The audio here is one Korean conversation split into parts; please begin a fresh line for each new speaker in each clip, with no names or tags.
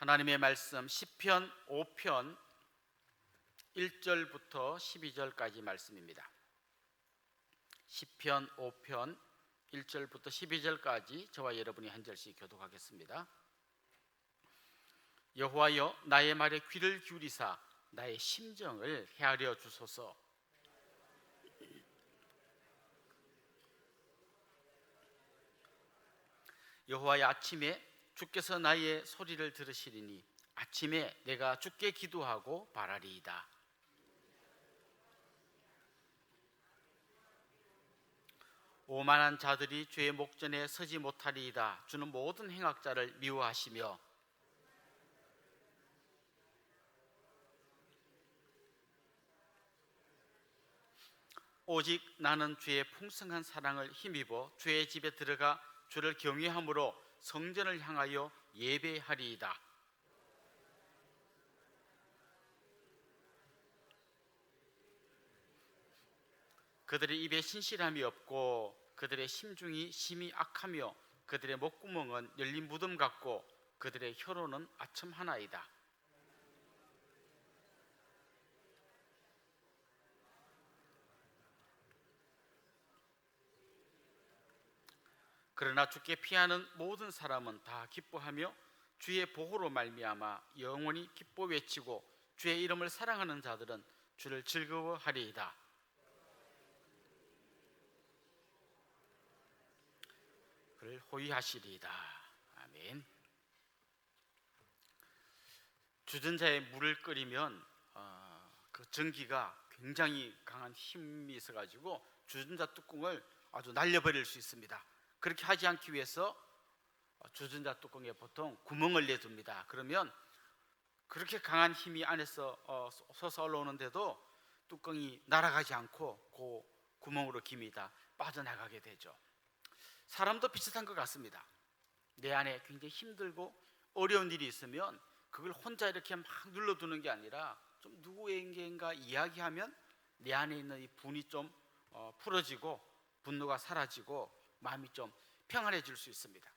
하나님의 말씀 시편 5편 1절부터 12절까지 말씀입니다. 시편 5편 1절부터 12절까지 저와 여러분이 한 절씩 교독하겠습니다. 여호와여, 나의 말에 귀를 기울이사 나의 심정을 헤아려 주소서. 여호와의 아침에 주께서 나의 소리를 들으시리니 아침에 내가 주께 기도하고 바라리이다. 오만한 자들이 주의 목전에 서지 못하리이다. 주는 모든 행악자를 미워하시며 오직 나는 주의 풍성한 사랑을 힘입어 주의 집에 들어가 주를 경외함으로 성전을 향하여 예배하리이다. 그들의 입에 신실함이 없고 그들의 심중이 심히 악하며 그들의 목구멍은 열린 무덤 같고 그들의 혀로는 아첨 하나이다. 그러나 주께 피하는 모든 사람은 다 기뻐하며 주의 보호로 말미암아 영원히 기뻐 외치고 주의 이름을 사랑하는 자들은 주를 즐거워하리이다. 그를 호위하시리이다. 아멘. 주전자에 물을 끓이면 그 전기가 굉장히 강한 힘이 있어가지고 주전자 뚜껑을 아주 날려버릴 수 있습니다. 그렇게 하지 않기 위해서 주전자 뚜껑에 보통 구멍을 내둡니다. 그러면 그렇게 강한 힘이 안에서 솟아 올라오는데도 뚜껑이 날아가지 않고 그 구멍으로 김이 다 빠져나가게 되죠. 사람도 비슷한 것 같습니다. 내 안에 굉장히 힘들고 어려운 일이 있으면 그걸 혼자 이렇게 막 눌러두는 게 아니라 좀 누구에게인가 이야기하면 내 안에 있는 이 분이 좀 풀어지고 분노가 사라지고 마음이 좀 평안해질 수 있습니다.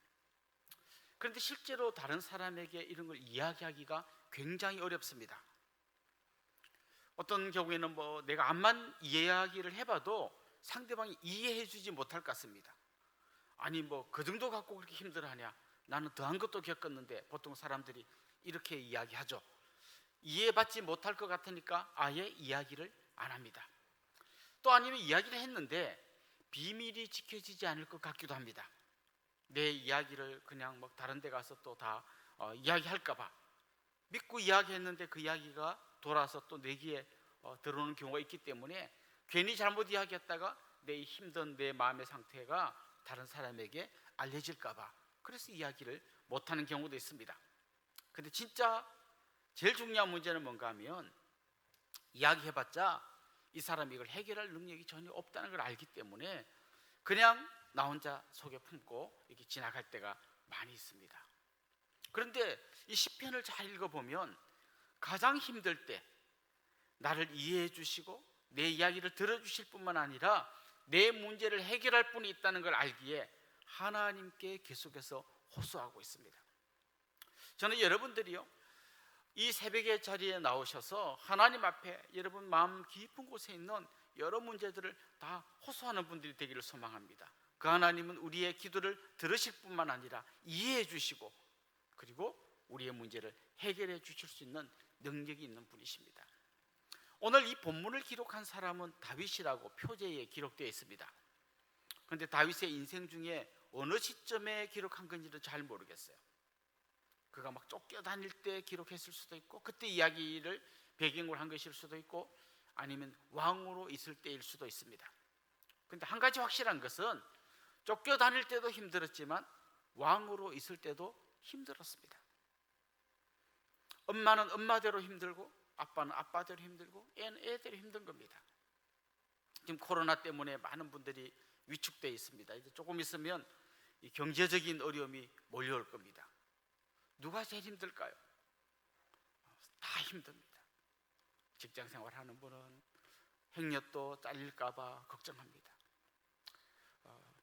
그런데 실제로 다른 사람에게 이런 걸 이야기하기가 굉장히 어렵습니다. 어떤 경우에는 내가 암만 이야기를 해봐도 상대방이 이해해주지 못할 것 같습니다. 아니 그 정도 갖고 그렇게 힘들어하냐? 나는 더한 것도 겪었는데 보통 사람들이 이렇게 이야기하죠. 이해받지 못할 것 같으니까 아예 이야기를 안 합니다. 또 아니면 이야기를 했는데 비밀이 지켜지지 않을 것 같기도 합니다. 내 이야기를 그냥 다른 데 가서 또 다 이야기할까 봐 믿고 이야기했는데 그 이야기가 돌아서 또 내 귀에 들어오는 경우가 있기 때문에 괜히 잘못 이야기했다가 내 힘든 내 마음의 상태가 다른 사람에게 알려질까 봐 그래서 이야기를 못하는 경우도 있습니다. 근데 진짜 제일 중요한 문제는 뭔가 하면 이야기해봤자 이 사람이 이걸 해결할 능력이 전혀 없다는 걸 알기 때문에 그냥 나 혼자 속에 품고 이렇게 지나갈 때가 많이 있습니다. 그런데 이 시편을 잘 읽어보면 가장 힘들 때 나를 이해해 주시고 내 이야기를 들어주실 뿐만 아니라 내 문제를 해결할 분이 있다는 걸 알기에 하나님께 계속해서 호소하고 있습니다. 저는 여러분들이요 이 새벽의 자리에 나오셔서 하나님 앞에 여러분 마음 깊은 곳에 있는 여러 문제들을 다 호소하는 분들이 되기를 소망합니다. 그 하나님은 우리의 기도를 들으실 뿐만 아니라 이해해 주시고 그리고 우리의 문제를 해결해 주실 수 있는 능력이 있는 분이십니다. 오늘 이 본문을 기록한 사람은 다윗이라고 표제에 기록되어 있습니다. 그런데 다윗의 인생 중에 어느 시점에 기록한 건지도 잘 모르겠어요. 그가 쫓겨다닐 때 기록했을 수도 있고 그때 이야기를 배경으로 한 것일 수도 있고 아니면 왕으로 있을 때일 수도 있습니다. 그런데 한 가지 확실한 것은 쫓겨다닐 때도 힘들었지만 왕으로 있을 때도 힘들었습니다. 엄마는 엄마대로 힘들고 아빠는 아빠대로 힘들고 애는 애대로 힘든 겁니다. 지금 코로나 때문에 많은 분들이 위축되어 있습니다. 이제 조금 있으면 이 경제적인 어려움이 몰려올 겁니다. 누가 제일 힘들까요? 다 힘듭니다. 직장 생활하는 분은 행여또 잘릴까봐 걱정합니다.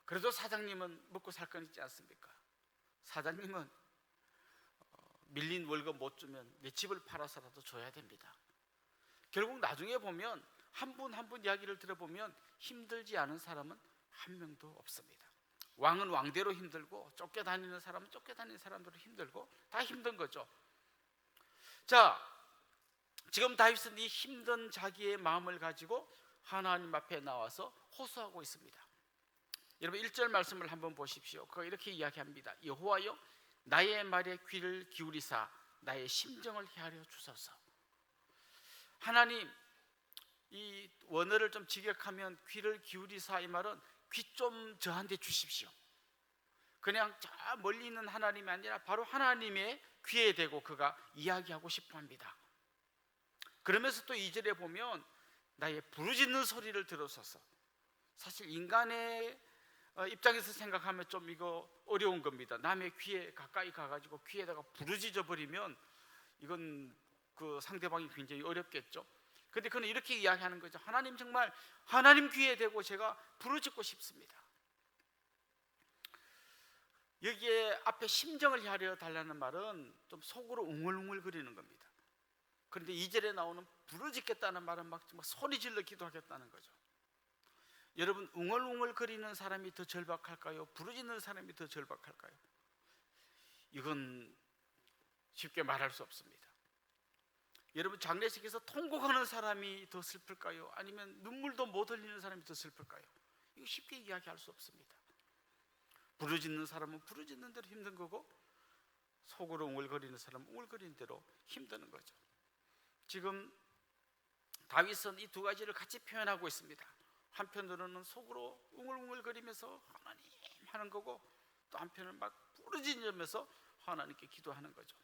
그래도 사장님은 먹고 살 건 있지 않습니까? 사장님은 밀린 월급 못 주면 내 집을 팔아서라도 줘야 됩니다. 결국 나중에 보면 한 분 한 분 이야기를 들어보면 힘들지 않은 사람은 한 명도 없습니다. 왕은 왕대로 힘들고 쫓겨다니는 사람은 쫓겨다니는 사람대로 힘들고 다 힘든 거죠. 자, 지금 다윗은 이 힘든 자기의 마음을 가지고 하나님 앞에 나와서 호소하고 있습니다. 여러분 1절 말씀을 한번 보십시오. 그가 이렇게 이야기합니다. 여호와여 나의 말에 귀를 기울이사 나의 심정을 헤아려 주소서. 하나님, 이 원어를 좀 직역하면 귀를 기울이사, 이 말은 귀 좀 저한테 주십시오. 그냥 저 멀리 있는 하나님이 아니라 바로 하나님의 귀에 대고 그가 이야기하고 싶어 합니다. 그러면서 또 2절에 보면 나의 부르짖는 소리를 들으소서. 사실 인간의 입장에서 생각하면 좀 이거 어려운 겁니다. 남의 귀에 가까이 가가지고 귀에다가 부르짖어 버리면 이건 그 상대방이 굉장히 어렵겠죠. 근데 그는 이렇게 이야기하는 거죠. 하나님, 정말 하나님 귀에 대고 제가 부르짖고 싶습니다. 여기에 앞에 심정을 헤아려 달라는 말은 좀 속으로 웅얼웅얼거리는 겁니다. 그런데 2절에 나오는 부르짖겠다는 말은 막 소리 질러 기도하겠다는 거죠. 여러분, 웅얼웅얼거리는 사람이 더 절박할까요? 부르짖는 사람이 더 절박할까요? 이건 쉽게 말할 수 없습니다. 여러분, 장례식에서 통곡하는 사람이 더 슬플까요? 아니면 눈물도 못 흘리는 사람이 더 슬플까요? 이거 쉽게 이야기할 수 없습니다. 부르짖는 사람은 부르짖는 대로 힘든 거고, 속으로 웅얼거리는 사람은 웅얼거리는 대로 힘드는 거죠. 지금 다윗은 이 두 가지를 같이 표현하고 있습니다. 한편으로는 속으로 웅얼웅얼거리면서 하나님 하는 거고, 또 한편은 막 부르짖으면서 하나님께 기도하는 거죠.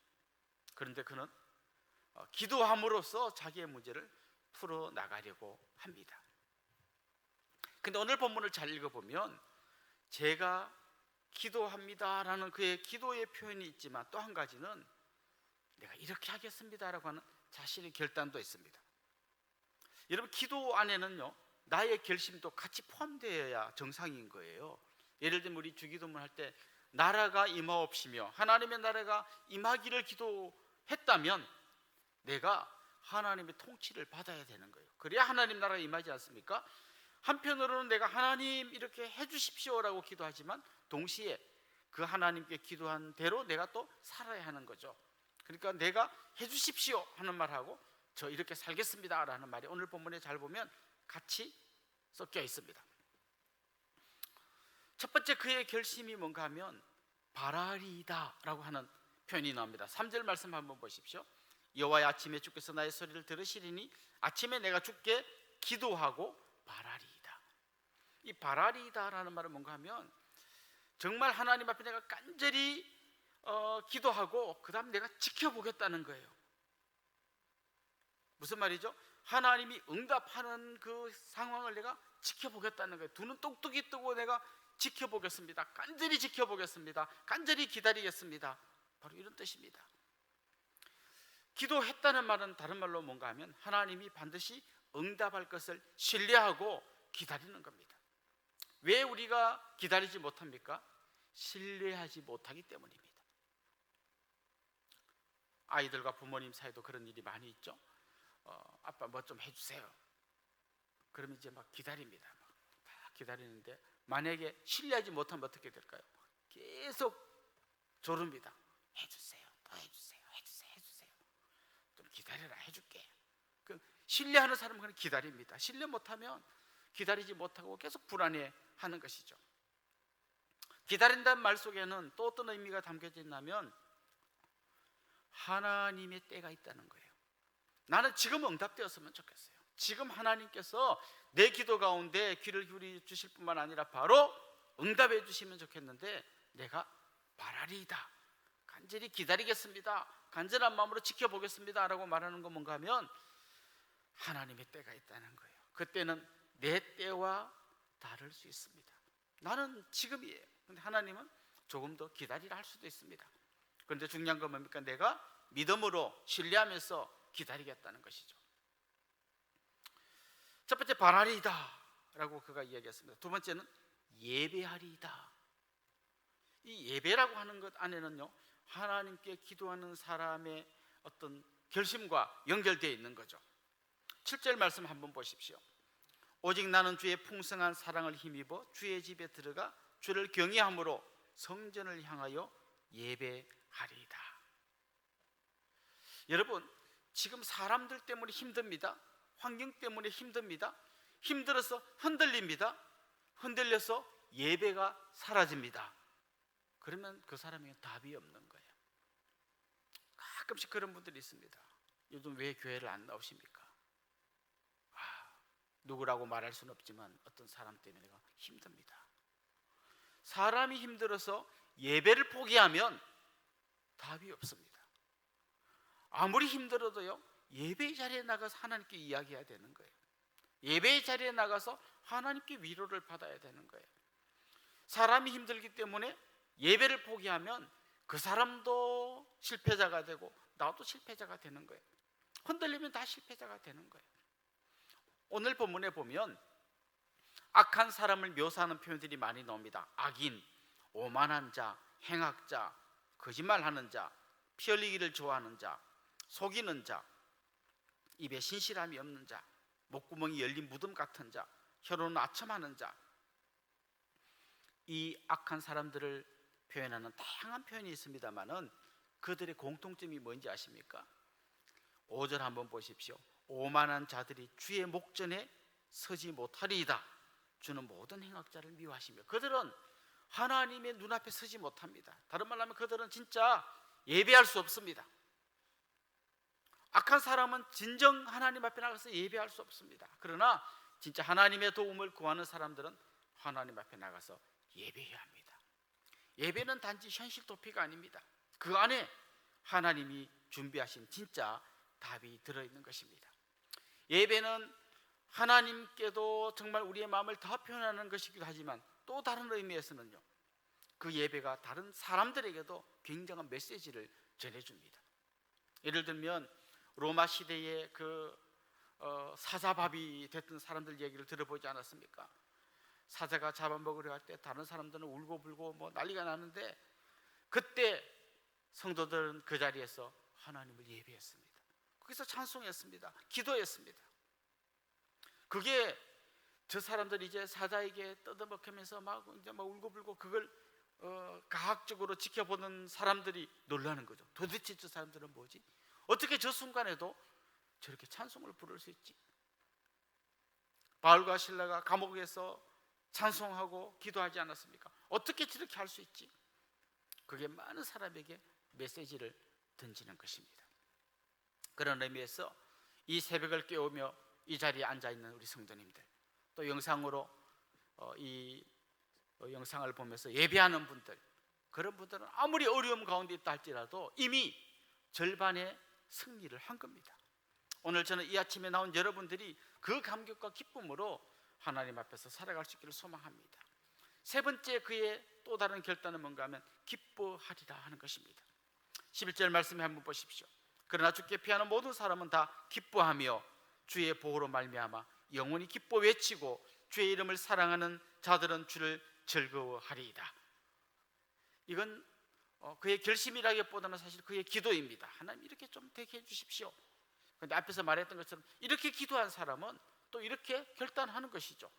그런데 그는 기도함으로써 자기의 문제를 풀어나가려고 합니다. 근데 오늘 본문을 잘 읽어보면 제가 기도합니다라는 그의 기도의 표현이 있지만, 또 한 가지는 내가 이렇게 하겠습니다라고 하는 자신의 결단도 있습니다. 여러분, 기도 안에는요, 나의 결심도 같이 포함되어야 정상인 거예요. 예를 들면 우리 주기도문 할 때 나라가 임하옵시며 하나님의 나라가 임하기를 기도했다면 내가 하나님의 통치를 받아야 되는 거예요. 그래야 하나님 나라가 임하지 않습니까? 한편으로는 내가 하나님 이렇게 해주십시오라고 기도하지만 동시에 그 하나님께 기도한 대로 내가 또 살아야 하는 거죠. 그러니까 내가 해주십시오 하는 말하고 저 이렇게 살겠습니다 라는 말이 오늘 본문에 잘 보면 같이 섞여 있습니다. 첫 번째 그의 결심이 뭔가 하면 바라리이다 라고 하는 표현이 나옵니다. 3절 말씀 한번 보십시오. 여호와의 아침에 주께서 나의 소리를 들으시리니 아침에 내가 주께 기도하고 바라리이다. 이 바라리이다 라는 말은 뭔가 하면 정말 하나님 앞에 내가 간절히 기도하고 그 다음 내가 지켜보겠다는 거예요. 무슨 말이죠? 하나님이 응답하는 그 상황을 내가 지켜보겠다는 거예요. 두 눈 똑똑히 뜨고 내가 지켜보겠습니다. 간절히 지켜보겠습니다. 간절히 기다리겠습니다. 바로 이런 뜻입니다. 기도했다는 말은 다른 말로 뭔가 하면 하나님이 반드시 응답할 것을 신뢰하고 기다리는 겁니다. 왜 우리가 기다리지 못합니까? 신뢰하지 못하기 때문입니다. 아이들과 부모님 사이도 그런 일이 많이 있죠. 아빠 뭐 좀 해주세요. 그러면 이제 막 기다립니다. 막 기다리는데 만약에 신뢰하지 못하면 어떻게 될까요? 계속 조릅니다. 해주세요, 더 해주세요, 해주세요. 좀 기다려라, 해줄게. 신뢰하는 사람은 그냥 기다립니다. 신뢰 못하면 기다리지 못하고 계속 불안해하는 것이죠. 기다린다는 말 속에는 또 어떤 의미가 담겨져 있냐면 하나님의 때가 있다는 거예요. 나는 지금 응답되었으면 좋겠어요. 지금 하나님께서 내 기도 가운데 귀를 기울여 주실 뿐만 아니라 바로 응답해 주시면 좋겠는데 내가 바라리이다, 간절히 기다리겠습니다, 간절한 마음으로 지켜보겠습니다 라고 말하는 건 뭔가 하면 하나님의 때가 있다는 거예요. 그때는 내 때와 다를 수 있습니다. 나는 지금이에요. 근데 하나님은 조금 더 기다리라 할 수도 있습니다. 그런데 중요한 건 뭡니까? 내가 믿음으로 신뢰하면서 기다리겠다는 것이죠. 첫 번째 바라리이다 라고 그가 이야기했습니다. 두 번째는 예배하리이다. 이 예배라고 하는 것 안에는요 하나님께 기도하는 사람의 어떤 결심과 연결되어 있는 거죠. 7절 말씀 한번 보십시오. 오직 나는 주의 풍성한 사랑을 힘입어 주의 집에 들어가 주를 경외함으로 성전을 향하여 예배하리이다. 여러분, 지금 사람들 때문에 힘듭니다. 환경 때문에 힘듭니다. 힘들어서 흔들립니다. 흔들려서 예배가 사라집니다. 그러면 그 사람에게 답이 없는 거예요. 가끔씩 그런 분들이 있습니다. 요즘 왜 교회를 안 나오십니까? 누구라고 말할 수는 없지만 어떤 사람 때문에 내가 힘듭니다. 사람이 힘들어서 예배를 포기하면 답이 없습니다. 아무리 힘들어도요, 예배의 자리에 나가서 하나님께 이야기해야 되는 거예요. 예배의 자리에 나가서 하나님께 위로를 받아야 되는 거예요. 사람이 힘들기 때문에 예배를 포기하면 그 사람도 실패자가 되고 나도 실패자가 되는 거예요. 흔들리면 다 실패자가 되는 거예요. 오늘 본문에 보면 악한 사람을 묘사하는 표현들이 많이 나옵니다. 악인, 오만한 자, 행악자, 거짓말하는 자, 피 흘리기를 좋아하는 자, 속이는 자, 입에 신실함이 없는 자, 목구멍이 열린 무덤 같은 자, 혀로는 아첨하는 자. 이 악한 사람들을 표현하는 다양한 표현이 있습니다만은 그들의 공통점이 뭔지 아십니까? 5절 한번 보십시오. 오만한 자들이 주의 목전에 서지 못하리이다. 주는 모든 행악자를 미워하시며. 그들은 하나님의 눈앞에 서지 못합니다. 다른 말로 하면 그들은 진짜 예배할 수 없습니다. 악한 사람은 진정 하나님 앞에 나가서 예배할 수 없습니다. 그러나 진짜 하나님의 도움을 구하는 사람들은 하나님 앞에 나가서 예배해야 합니다. 예배는 단지 현실 도피가 아닙니다. 그 안에 하나님이 준비하신 진짜 답이 들어있는 것입니다. 예배는 하나님께도 정말 우리의 마음을 더 표현하는 것이기도 하지만 또 다른 의미에서는요, 그 예배가 다른 사람들에게도 굉장한 메시지를 전해줍니다. 예를 들면 로마 시대에 사자밥이 됐던 사람들 얘기를 들어보지 않았습니까? 사자가 잡아먹으려 할 때 다른 사람들은 울고불고 뭐 난리가 나는데 그때 성도들은 그 자리에서 하나님을 예배했습니다. 거기서 찬송했습니다. 기도했습니다. 그게 저 사람들이 이제 사자에게 뜯어먹히면서 막 울고불고 그걸 가학적으로 지켜보는 사람들이 놀라는 거죠. 도대체 저 사람들은 뭐지? 어떻게 저 순간에도 저렇게 찬송을 부를 수 있지? 바울과 실라가 감옥에서 찬송하고 기도하지 않았습니까? 어떻게 저렇게 할 수 있지? 그게 많은 사람에게 메시지를 던지는 것입니다. 그런 의미에서 이 새벽을 깨우며 이 자리에 앉아있는 우리 성도님들, 또 영상으로 이 영상을 보면서 예배하는 분들, 그런 분들은 아무리 어려움 가운데 있다 할지라도 이미 절반의 승리를 한 겁니다. 오늘 저는 이 아침에 나온 여러분들이 그 감격과 기쁨으로 하나님 앞에서 살아갈 수 있기를 소망합니다. 세 번째 그의 또 다른 결단은 뭔가 하면 기뻐하리라 하는 것입니다. 11절 말씀에 한번 보십시오. 그러나 주께 피하는 모든 사람은 다 기뻐하며 주의 보호로 말미암아 영원히 기뻐 외치고 주의 이름을 사랑하는 자들은 주를 즐거워하리이다. 이건 그의 결심이라기보다는 사실 그의 기도입니다. 하나님 이렇게 좀 되게 해주십시오. 그런데 앞에서 말했던 것처럼 이렇게 기도한 사람은 또 이렇게 결단하는 것이죠.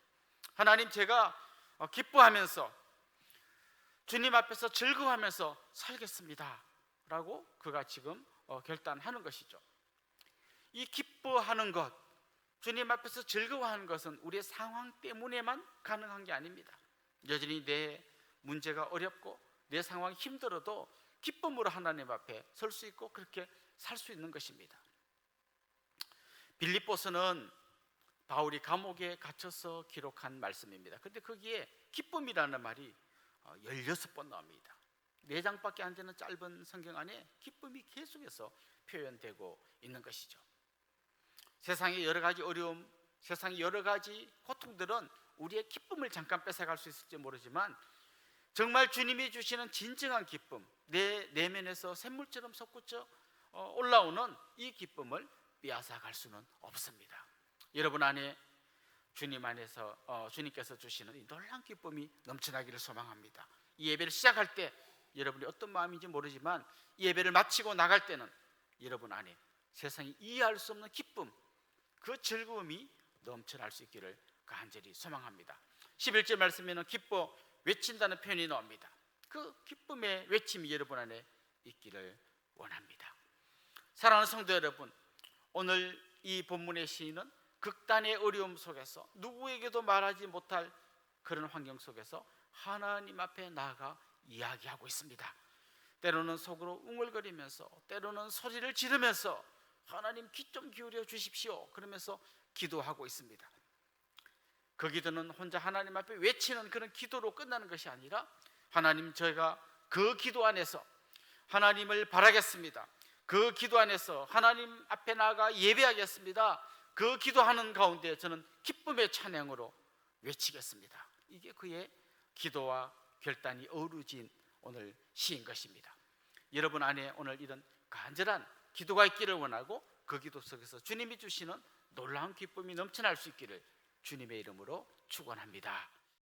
하나님, 제가 기뻐하면서 주님 앞에서 즐거워하면서 살겠습니다 라고 그가 지금 결단하는 것이죠. 이 기뻐하는 것, 주님 앞에서 즐거워하는 것은 우리의 상황 때문에만 가능한 게 아닙니다. 여전히 내 문제가 어렵고 내 상황이 힘들어도 기쁨으로 하나님 앞에 설 수 있고 그렇게 살 수 있는 것입니다. 빌립보서는 바울이 감옥에 갇혀서 기록한 말씀입니다. 그런데 거기에 기쁨이라는 말이 16번 나옵니다. 4장밖에 안 되는 짧은 성경 안에 기쁨이 계속해서 표현되고 있는 것이죠. 세상의 여러 가지 어려움, 세상의 여러 가지 고통들은 우리의 기쁨을 잠깐 뺏어갈 수 있을지 모르지만 정말 주님이 주시는 진정한 기쁨, 내 내면에서 샘물처럼 솟구쳐 올라오는 이 기쁨을 빼앗아갈 수는 없습니다. 여러분 안에 주님 안에서 주님께서 주시는 이 놀라운 기쁨이 넘쳐나기를 소망합니다. 이 예배를 시작할 때 여러분이 어떤 마음인지 모르지만 예배를 마치고 나갈 때는 여러분 안에 세상이 이해할 수 없는 기쁨, 그 즐거움이 넘쳐날 수 있기를 간절히 소망합니다. 11절 말씀에는 기뻐 외친다는 표현이 나옵니다. 그 기쁨의 외침이 여러분 안에 있기를 원합니다. 사랑하는 성도 여러분, 오늘 이 본문의 시인은 극단의 어려움 속에서 누구에게도 말하지 못할 그런 환경 속에서 하나님 앞에 나아가 이야기하고 있습니다. 때로는 속으로 웅얼거리면서, 때로는 소리를 지르면서 하나님 귀 좀 기울여 주십시오 그러면서 기도하고 있습니다. 그 기도는 혼자 하나님 앞에 외치는 그런 기도로 끝나는 것이 아니라, 하나님, 저희가 그 기도 안에서 하나님을 바라겠습니다, 그 기도 안에서 하나님 앞에 나아가 예배하겠습니다, 그 기도하는 가운데 저는 기쁨의 찬양으로 외치겠습니다. 이게 그의 기도와 결단이 어우러진 오늘 시인 것입니다. 여러분 안에 오늘 이런 간절한 기도가 있기를 원하고, 그 기도 속에서 주님이 주시는 놀라운 기쁨이 넘쳐날 수 있기를 주님의 이름으로 축원합니다.